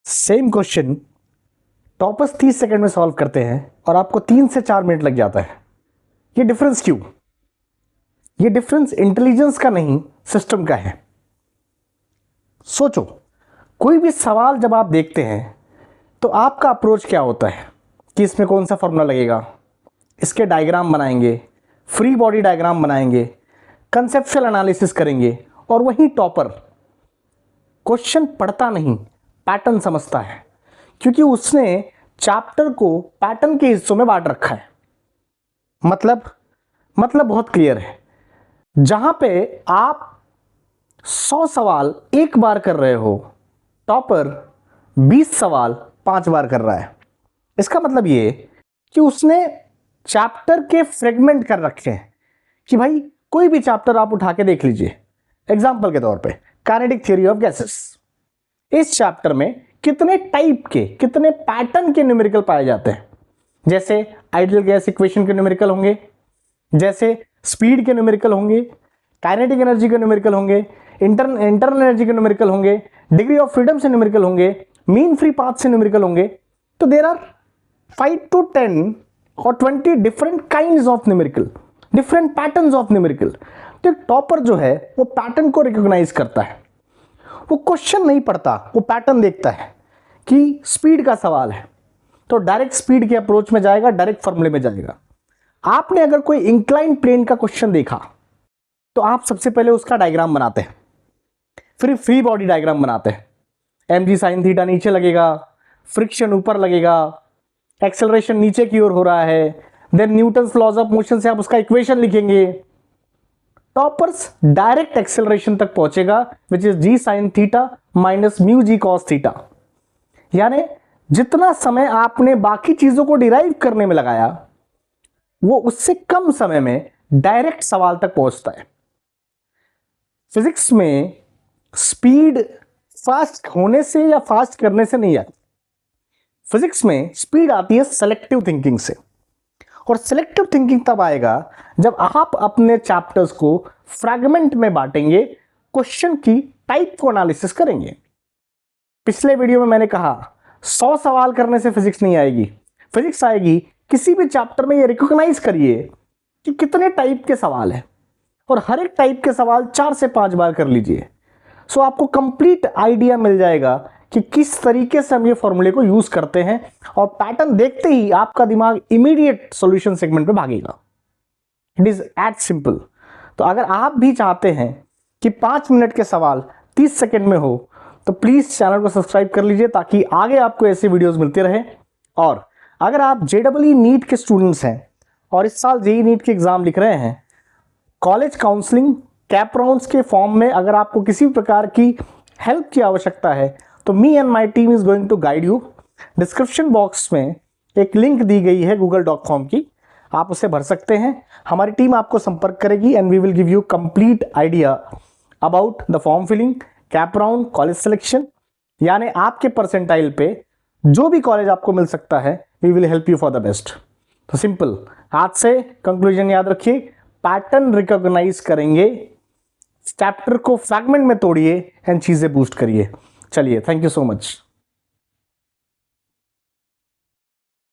Same question toppers 30 second में solve करते हैं और आपको 3 से 4 मिनट लग जाता है। ये डिफरेंस क्यों? ये डिफरेंस इंटेलिजेंस का नहीं, सिस्टम का है। सोचो, कोई भी सवाल जब आप देखते हैं तो आपका अप्रोच क्या होता है कि इसमें कौन सा फॉर्मूला लगेगा, इसके डायग्राम बनाएंगे, फ्री बॉडी डायग्राम बनाएंगे, कंसेप्चुअल एनालिसिस करेंगे। और वहीं टॉपर क्वेश्चन पढ़ता नहीं, पैटर्न समझता है, क्योंकि उसने चैप्टर को पैटर्न के हिस्सों में बांट रखा है। मतलब बहुत क्लियर है। जहां पे आप 100 सवाल एक बार कर रहे हो, टॉपर 20 सवाल 5 बार कर रहा है। इसका मतलब ये कि उसने चैप्टर के फ्रेगमेंट कर रखे हैं कि भाई कोई भी चैप्टर आप उठा के देख लीजिए। एग्जाम्पल के तौर पे काइनेटिक थ्योरी ऑफ गैसेस, इस चैप्टर में कितने टाइप के, कितने पैटर्न के न्यूमेरिकल पाए जाते हैं। जैसे आइडियल गैस इक्वेशन के न्यूमेरिकल होंगे, जैसे स्पीड के न्यूमेरिकल होंगे, काइनेटिक एनर्जी के न्यूमेरिकल होंगे, इंटरनल एनर्जी के न्यूमेरिकल होंगे, डिग्री ऑफ फ्रीडम से न्यूमेरिकल होंगे, मीन फ्री पाथ से न्यूमेरिकल होंगे। तो देयर आर 5 to 10 और 20 different kinds of numerical, different patterns of numerical. तो टॉपर जो है वो पैटर्न को रिकॉग्नाइज करता है। वो क्वेश्चन नहीं पढ़ता, वो पैटर्न देखता है कि स्पीड का सवाल है तो डायरेक्ट स्पीड के अप्रोच में जाएगा, डायरेक्ट फॉर्मूले में जाएगा। आपने अगर कोई इंक्लाइन प्लेन का क्वेश्चन देखा तो आप सबसे पहले उसका डायग्राम बनाते हैं, फिर फ्री बॉडी डायग्राम बनाते हैं। mg sin थीटा नीचे लगेगा, फ्रिक्शन ऊपर लगेगा, एक्सेलरेशन नीचे की ओर हो रहा है, then Newton's laws of motion से आप उसका इक्वेशन लिखेंगे। टॉपर्स डायरेक्ट एक्सेलरेशन तक पहुंचेगा, which is g sin theta minus mu g cos theta. यानी जितना समय आपने बाकी चीजों को डिराइव करने में लगाया, वो उससे कम समय में डायरेक्ट सवाल तक पहुंचता है। फिजिक्स में स्पीड फास्ट होने से या फास्ट करने से नहीं आती। फिजिक्स में स्पीड आती है सेलेक्टिव थिंकिंग से, और सेलेक्टिव थिंकिंग तब आएगा जब आप अपने चैप्टर्स को फ्रैगमेंट में बांटेंगे, क्वेश्चन की टाइप को एनालिसिस करेंगे। पिछले वीडियो में मैंने कहा 100 सवाल करने से फिजिक्स नहीं आएगी। फिजिक्स आएगी किसी भी चैप्टर में। ये रिकॉग्नाइज करिए कि कितने टाइप के सवाल है, और हर एक टाइप के सवाल 4 से 5 बार कर लीजिए। सो आपको कंप्लीट आइडिया मिल जाएगा कि किस तरीके से हम ये फॉर्मूले को यूज करते हैं, और पैटर्न देखते ही आपका दिमाग इमीडिएट सॉल्यूशन सेगमेंट पे भागेगा। It is at simple. तो अगर आप भी चाहते हैं कि 5 मिनट के सवाल 30 सेकंड में हो, तो प्लीज चैनल को सब्सक्राइब कर लीजिए ताकि आगे आपको ऐसे वीडियोस मिलते रहे। और अगर आप JEE नीट के स्टूडेंट्स हैं और इस साल JEE नीट के एग्जाम लिख रहे हैं, कॉलेज काउंसलिंग कैप राउंड्स के फॉर्म में अगर आपको किसी भी प्रकार की हेल्प की आवश्यकता है, तो me and my team is going to guide you. Description box में एक लिंक दी गई है गूगल डॉक फॉर्म की, आप उसे भर सकते हैं। हमारी टीम आपको संपर्क करेगी and we will give you complete idea about the form filling, cap round, college selection. यानी आपके परसेंटाइल पे जो भी कॉलेज आपको मिल सकता है, we will help you for the best. तो सिंपल, आज से कंक्लूजन याद रखिए, पैटर्न रिकॉग्नाइज करेंगे, चैप्टर को फ्रैगमेंट में तोड़िए एंड चीजें बूस्ट करिए। चलिए, थैंक यू सो मच।